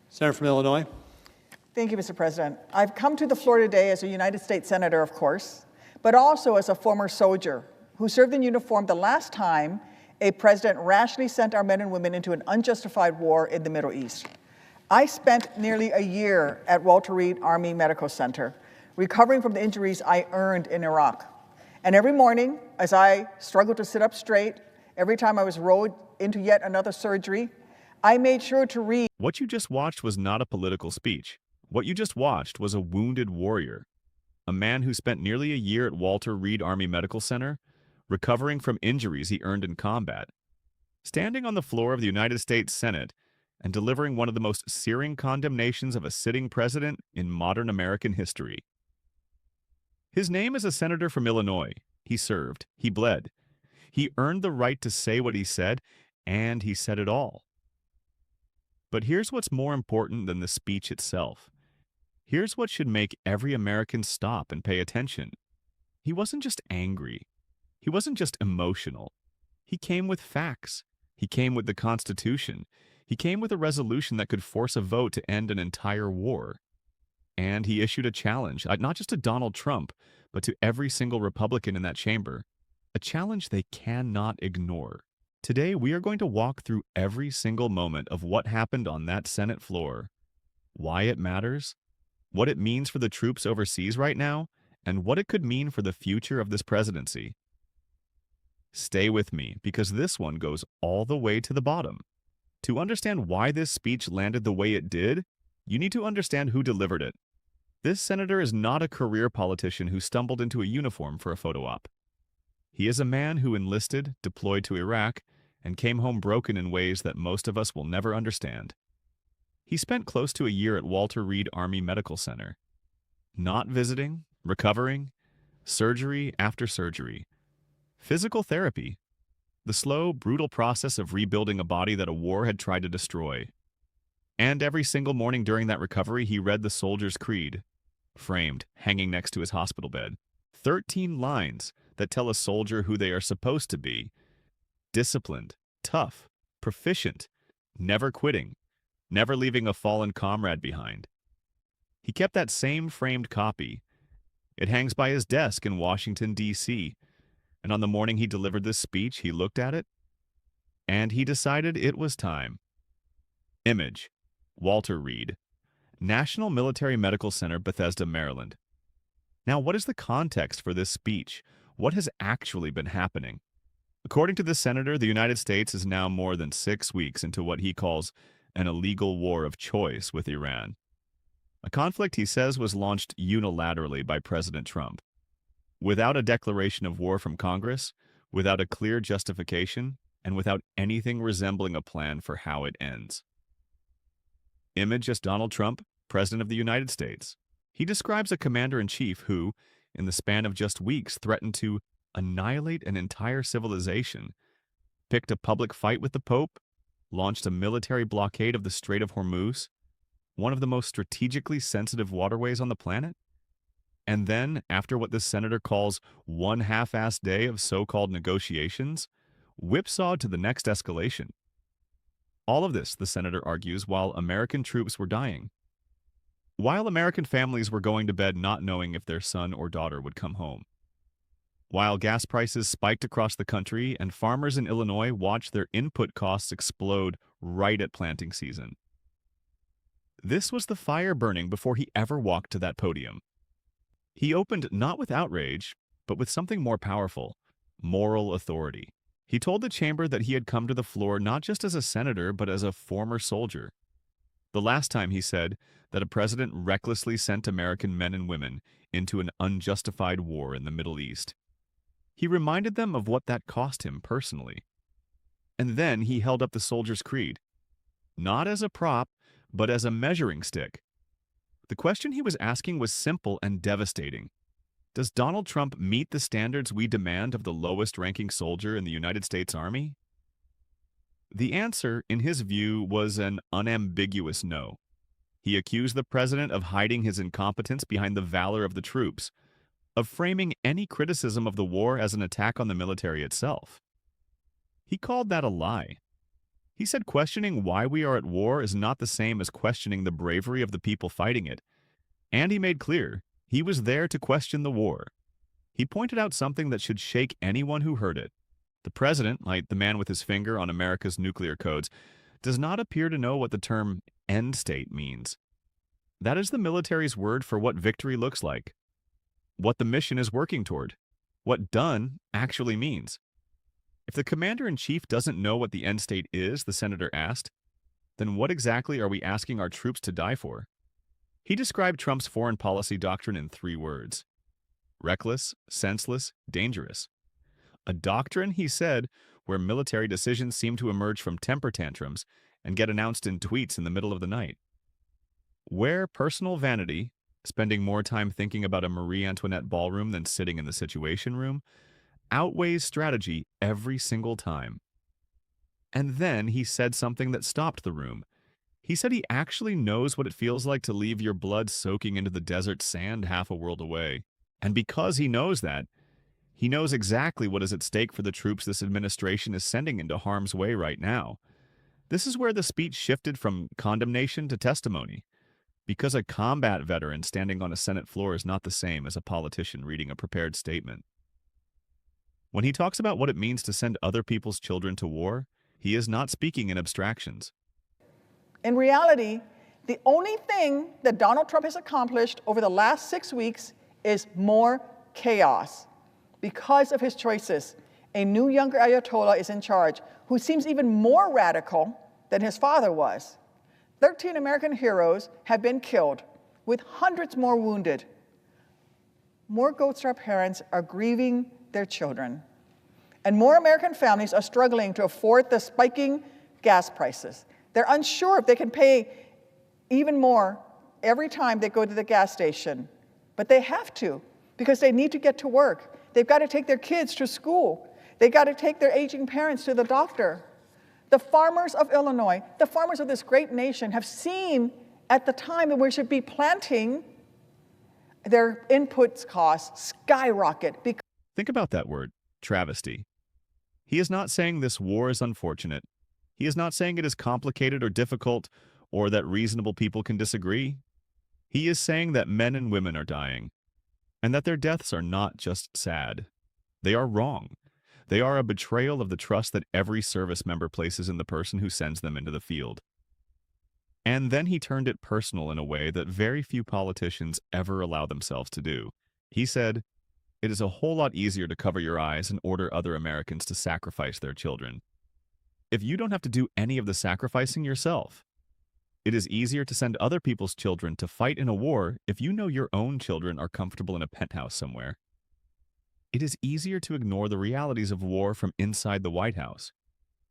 Senator from Illinois. Thank you, Mr. President. I've come to the floor today as a United States Senator, of course, but also as a former soldier who served in uniform the last time a president rashly sent our men and women into an unjustified war in the Middle East. I spent nearly a year at Walter Reed Army Medical Center, recovering from the injuries I earned in Iraq. And every morning, as I struggled to sit up straight, every time I was rolled into yet another surgery, I made sure to read. What you just watched was not a political speech. What you just watched was a wounded warrior, a man who spent nearly a year at Walter Reed Army Medical Center, recovering from injuries he earned in combat, standing on the floor of the United States Senate and delivering one of the most searing condemnations of a sitting president in modern American history. His name is a senator from Illinois. He served. He bled. He earned the right to say what he said, and he said it all. But here's what's more important than the speech itself. Here's what should make every American stop and pay attention. He wasn't just angry. He wasn't just emotional. He came with facts. He came with the Constitution. He came with a resolution that could force a vote to end an entire war. And he issued a challenge, not just to Donald Trump, but to every single Republican in that chamber. A challenge they cannot ignore. Today, we are going to walk through every single moment of what happened on that Senate floor, why it matters, what it means for the troops overseas right now, and what it could mean for the future of this presidency. Stay with me, because this one goes all the way to the bottom. To understand why this speech landed the way it did, you need to understand who delivered it. This senator is not a career politician who stumbled into a uniform for a photo op. He is a man who enlisted, deployed to Iraq, and came home broken in ways that most of us will never understand. He spent close to a year at Walter Reed Army Medical Center, not visiting, recovering, surgery after surgery, physical therapy, the slow, brutal process of rebuilding a body that a war had tried to destroy. And every single morning during that recovery, he read the Soldier's Creed, framed, hanging next to his hospital bed. 13 lines that tell a soldier who they are supposed to be: disciplined, tough, proficient, never quitting, never leaving a fallen comrade behind. He kept that same framed copy. It hangs by his desk in Washington, D.C., and on the morning he delivered this speech, he looked at it, and he decided it was time. Image: Walter Reed, National Military Medical Center, Bethesda, Maryland. Now, what is the context for this speech? What has actually been happening? According to the senator, the United States is now more than 6 weeks into what he calls an illegal war of choice with Iran. A conflict he says was launched unilaterally by President Trump. Without a declaration of war from Congress, without a clear justification, and without anything resembling a plan for how it ends. Image as Donald Trump, President of the United States. He describes a commander-in-chief who, in the span of just weeks, threatened to annihilate an entire civilization, picked a public fight with the Pope, launched a military blockade of the Strait of Hormuz, one of the most strategically sensitive waterways on the planet, and then, after what this senator calls one half-assed day of so-called negotiations, whipsawed to the next escalation. All of this, the senator argues, while American troops were dying. While American families were going to bed not knowing if their son or daughter would come home. While gas prices spiked across the country and farmers in Illinois watched their input costs explode right at planting season. This was the fire burning before he ever walked to that podium. He opened not with outrage, but with something more powerful: moral authority. He told the chamber that he had come to the floor not just as a senator, but as a former soldier. The last time he said that a president recklessly sent American men and women into an unjustified war in the Middle East. He reminded them of what that cost him personally. And then he held up the Soldier's Creed, not as a prop, but as a measuring stick. The question he was asking was simple and devastating. Does Donald Trump meet the standards we demand of the lowest-ranking soldier in the United States Army? The answer, in his view, was an unambiguous no. He accused the president of hiding his incompetence behind the valor of the troops, of framing any criticism of the war as an attack on the military itself. He called that a lie. He said questioning why we are at war is not the same as questioning the bravery of the people fighting it. And he made clear he was there to question the war. He pointed out something that should shake anyone who heard it. The president, like the man with his finger on America's nuclear codes, does not appear to know what the term end state means. That is the military's word for what victory looks like, what the mission is working toward, what done actually means. If the commander-in-chief doesn't know what the end state is, the senator asked, then what exactly are we asking our troops to die for? He described Trump's foreign policy doctrine in 3 words: reckless, senseless, dangerous. A doctrine, he said, where military decisions seem to emerge from temper tantrums and get announced in tweets in the middle of the night. Where personal vanity, spending more time thinking about a Marie Antoinette ballroom than sitting in the Situation Room, outweighs strategy every single time. And then he said something that stopped the room. He said he actually knows what it feels like to leave your blood soaking into the desert sand half a world away. And because he knows that, he knows exactly what is at stake for the troops this administration is sending into harm's way right now. This is where the speech shifted from condemnation to testimony, because a combat veteran standing on a Senate floor is not the same as a politician reading a prepared statement. When he talks about what it means to send other people's children to war, he is not speaking in abstractions. In reality, the only thing that Donald Trump has accomplished over the last 6 weeks is more chaos. Because of his choices, a new younger Ayatollah is in charge who seems even more radical than his father was. 13 American heroes have been killed, with hundreds more wounded. More Gold Star parents are grieving their children. And more American families are struggling to afford the spiking gas prices. They're unsure if they can pay even more every time they go to the gas station. But they have to, because they need to get to work. They've got to take their kids to school. They've got to take their aging parents to the doctor. The farmers of Illinois, the farmers of this great nation, have seen at the time that we should be planting, their inputs costs skyrocket. Think about that word, travesty. He is not saying this war is unfortunate. He is not saying it is complicated or difficult, or that reasonable people can disagree. He is saying that men and women are dying, and that their deaths are not just sad. They are wrong. They are a betrayal of the trust that every service member places in the person who sends them into the field. And then he turned it personal in a way that very few politicians ever allow themselves to do. He said, "It is a whole lot easier to cover your eyes and order other Americans to sacrifice their children. If you don't have to do any of the sacrificing yourself, it is easier to send other people's children to fight in a war if you know your own children are comfortable in a penthouse somewhere. It is easier to ignore the realities of war from inside the White House,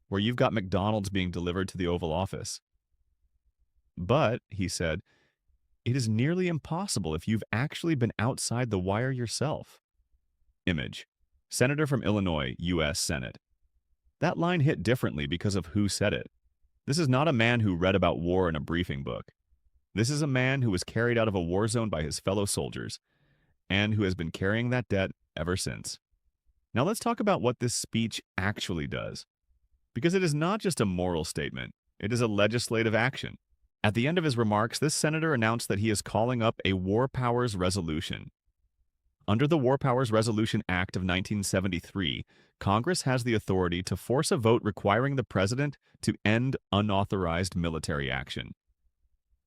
where you've got McDonald's being delivered to the Oval Office. But," he said, "it is nearly impossible if you've actually been outside the wire yourself." Image: Senator from Illinois, U.S. Senate. That line hit differently because of who said it. This is not a man who read about war in a briefing book. This is a man who was carried out of a war zone by his fellow soldiers, and who has been carrying that debt ever since. Now let's talk about what this speech actually does. Because it is not just a moral statement, it is a legislative action. At the end of his remarks, this senator announced that he is calling up a War Powers Resolution. Under the War Powers Resolution Act of 1973, Congress has the authority to force a vote requiring the president to end unauthorized military action.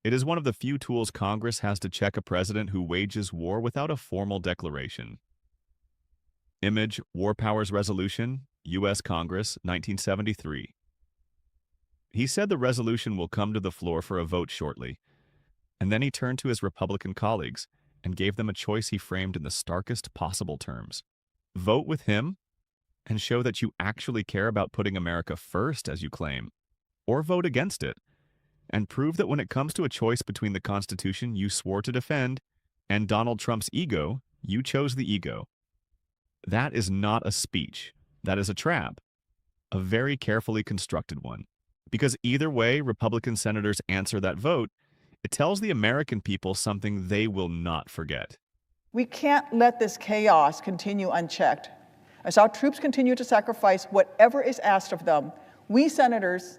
It is one of the few tools Congress has to check a president who wages war without a formal declaration. Image: War Powers Resolution, U.S. Congress, 1973. He said the resolution will come to the floor for a vote shortly, and then he turned to his Republican colleagues and gave them a choice he framed in the starkest possible terms. Vote with him and show that you actually care about putting America first, as you claim, or vote against it and prove that when it comes to a choice between the Constitution you swore to defend and Donald Trump's ego, you chose the ego. That is not a speech. That is a trap, a very carefully constructed one. Because either way Republican senators answer that vote, it tells the American people something they will not forget. We can't let this chaos continue unchecked. As our troops continue to sacrifice whatever is asked of them, we senators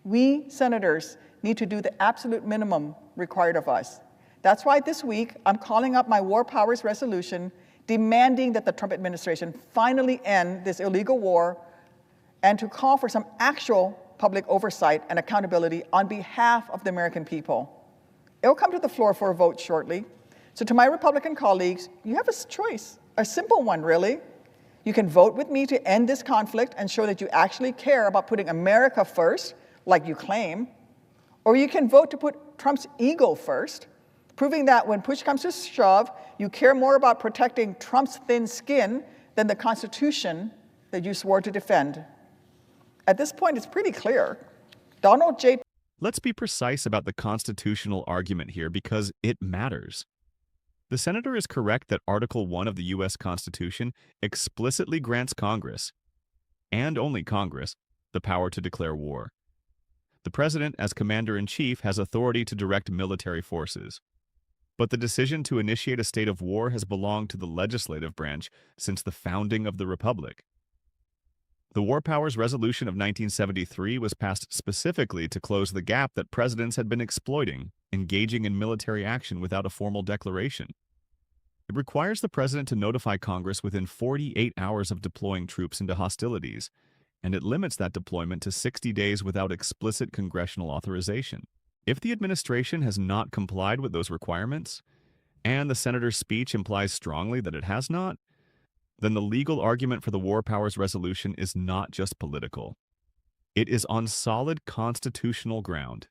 We senators need to do the absolute minimum required of us. That's why this week I'm calling up my War Powers resolution demanding that the Trump administration finally end this illegal war and to call for some actual public oversight and accountability on behalf of the American people. It will come to the floor for a vote shortly. So to my Republican colleagues, you have a choice, a simple one really. You can vote with me to end this conflict and show that you actually care about putting America first, like you claim, or you can vote to put Trump's ego first, proving that when push comes to shove, you care more about protecting Trump's thin skin than the Constitution that you swore to defend. At this point, it's pretty clear. Donald J. Let's be precise about the constitutional argument here because it matters. The senator is correct that Article 1 of the U.S. Constitution explicitly grants Congress, and only Congress, the power to declare war. The president, as commander-in-chief, has authority to direct military forces. But the decision to initiate a state of war has belonged to the legislative branch since the founding of the Republic. The War Powers Resolution of 1973 was passed specifically to close the gap that presidents had been exploiting, engaging in military action without a formal declaration. It requires the president to notify Congress within 48 hours of deploying troops into hostilities, and it limits that deployment to 60 days without explicit congressional authorization. If the administration has not complied with those requirements, and the senator's speech implies strongly that it has not, then the legal argument for the War Powers Resolution is not just political. It is on solid constitutional ground.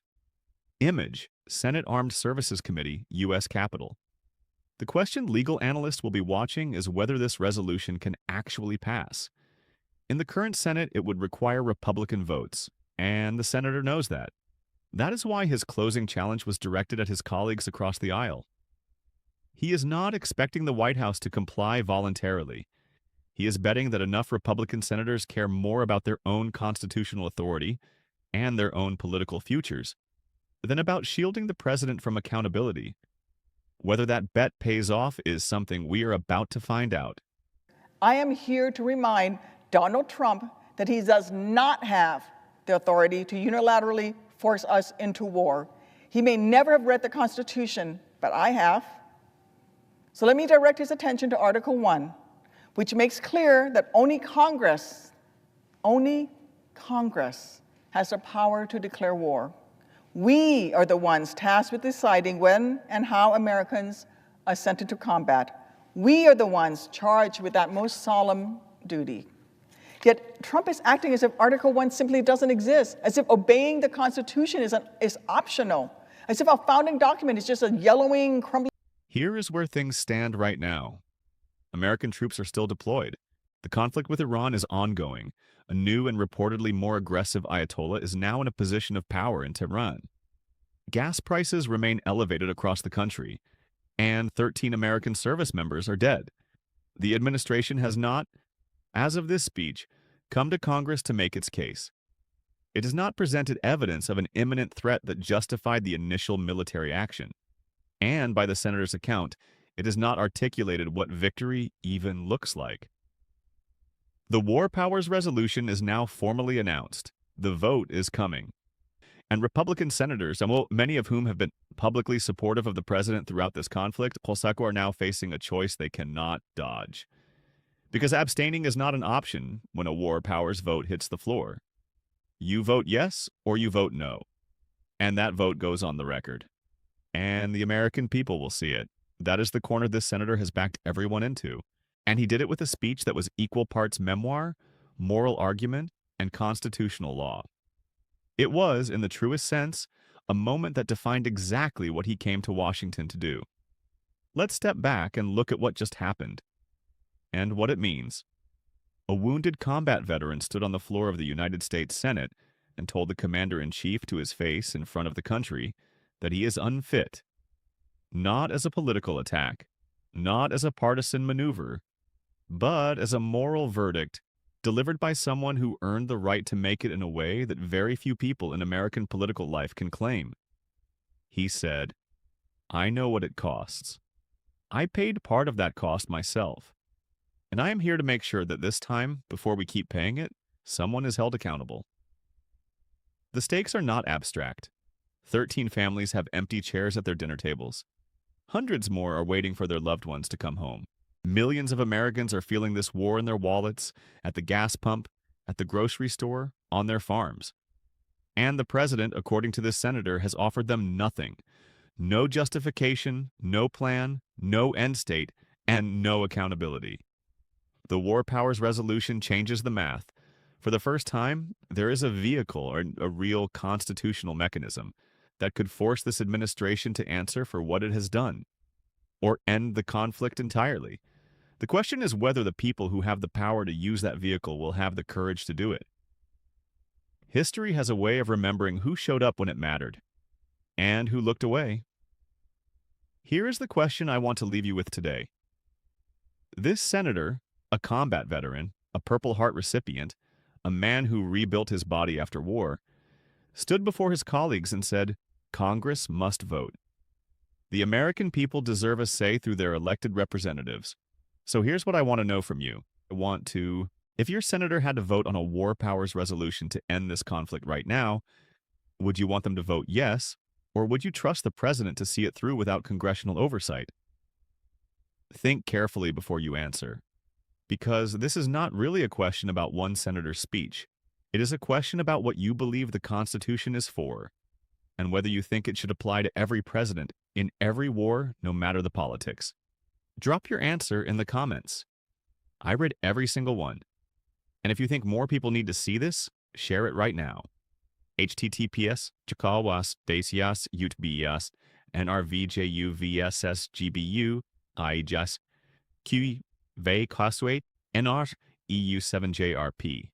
Image, Senate Armed Services Committee, U.S. Capitol. The question legal analysts will be watching is whether this resolution can actually pass. In the current Senate, it would require Republican votes, and the senator knows that. That is why his closing challenge was directed at his colleagues across the aisle. He is not expecting the White House to comply voluntarily. He is betting that enough Republican senators care more about their own constitutional authority and their own political futures than about shielding the president from accountability. Whether that bet pays off is something we are about to find out. I am here to remind Donald Trump that he does not have the authority to unilaterally force us into war. He may never have read the Constitution, but I have. So let me direct his attention to Article 1, which makes clear that only Congress has the power to declare war. We are the ones tasked with deciding when and how Americans are sent into combat. We are the ones charged with that most solemn duty. Yet Trump is acting as if Article 1 simply doesn't exist, as if obeying the Constitution is optional, as if our founding document is just a yellowing, crumbling. Here is where things stand right now. American troops are still deployed. The conflict with Iran is ongoing. A new and reportedly more aggressive Ayatollah is now in a position of power in Tehran. Gas prices remain elevated across the country, and 13 American service members are dead. The administration has not, as of this speech, come to Congress to make its case. It has not presented evidence of an imminent threat that justified the initial military action. And by the senator's account, it has not articulated what victory even looks like. The War Powers Resolution is now formally announced. The vote is coming. And Republican senators, many of whom have been publicly supportive of the president throughout this conflict, are now facing a choice they cannot dodge. Because abstaining is not an option when a War Powers vote hits the floor. You vote yes or you vote no. And that vote goes on the record. And the American people will see it. That is the corner this senator has backed everyone into. And he did it with a speech that was equal parts memoir, moral argument, and constitutional law. It was, in the truest sense, a moment that defined exactly what he came to Washington to do. Let's step back and look at what just happened, and what it means. A wounded combat veteran stood on the floor of the United States Senate and told the commander-in-chief to his face in front of the country that he is unfit, not as a political attack, not as a partisan maneuver, but as a moral verdict delivered by someone who earned the right to make it in a way that very few people in American political life can claim. He said, "I know what it costs. I paid part of that cost myself. And I am here to make sure that this time, before we keep paying it, someone is held accountable." The stakes are not abstract. 13 families have empty chairs at their dinner tables. Hundreds more are waiting for their loved ones to come home. Millions of Americans are feeling this war in their wallets, at the gas pump, at the grocery store, on their farms. And the president, according to this senator, has offered them nothing. No justification, no plan, no end state, and no accountability. The War Powers Resolution changes the math. For the first time, there is a vehicle or a real constitutional mechanism that could force this administration to answer for what it has done, or end the conflict entirely. The question is whether the people who have the power to use that vehicle will have the courage to do it. History has a way of remembering who showed up when it mattered, and who looked away. Here is the question I want to leave you with today. This senator, a combat veteran, a Purple Heart recipient, a man who rebuilt his body after war, stood before his colleagues and said, "Congress must vote." The American people deserve a say through their elected representatives. So here's what I want to know from you. If your senator had to vote on a War Powers resolution to end this conflict right now, would you want them to vote yes, or would you trust the president to see it through without congressional oversight? Think carefully before you answer, because this is not really a question about one senator's speech. It is a question about what you believe the Constitution is for, and whether you think it should apply to every president in every war, no matter the politics. Drop your answer in the comments. I read every single one. And if you think more people need to see this, share it right now. https chakawas desias utbias nrvjuvssgbu ijas q ve coswait nr eu7jrp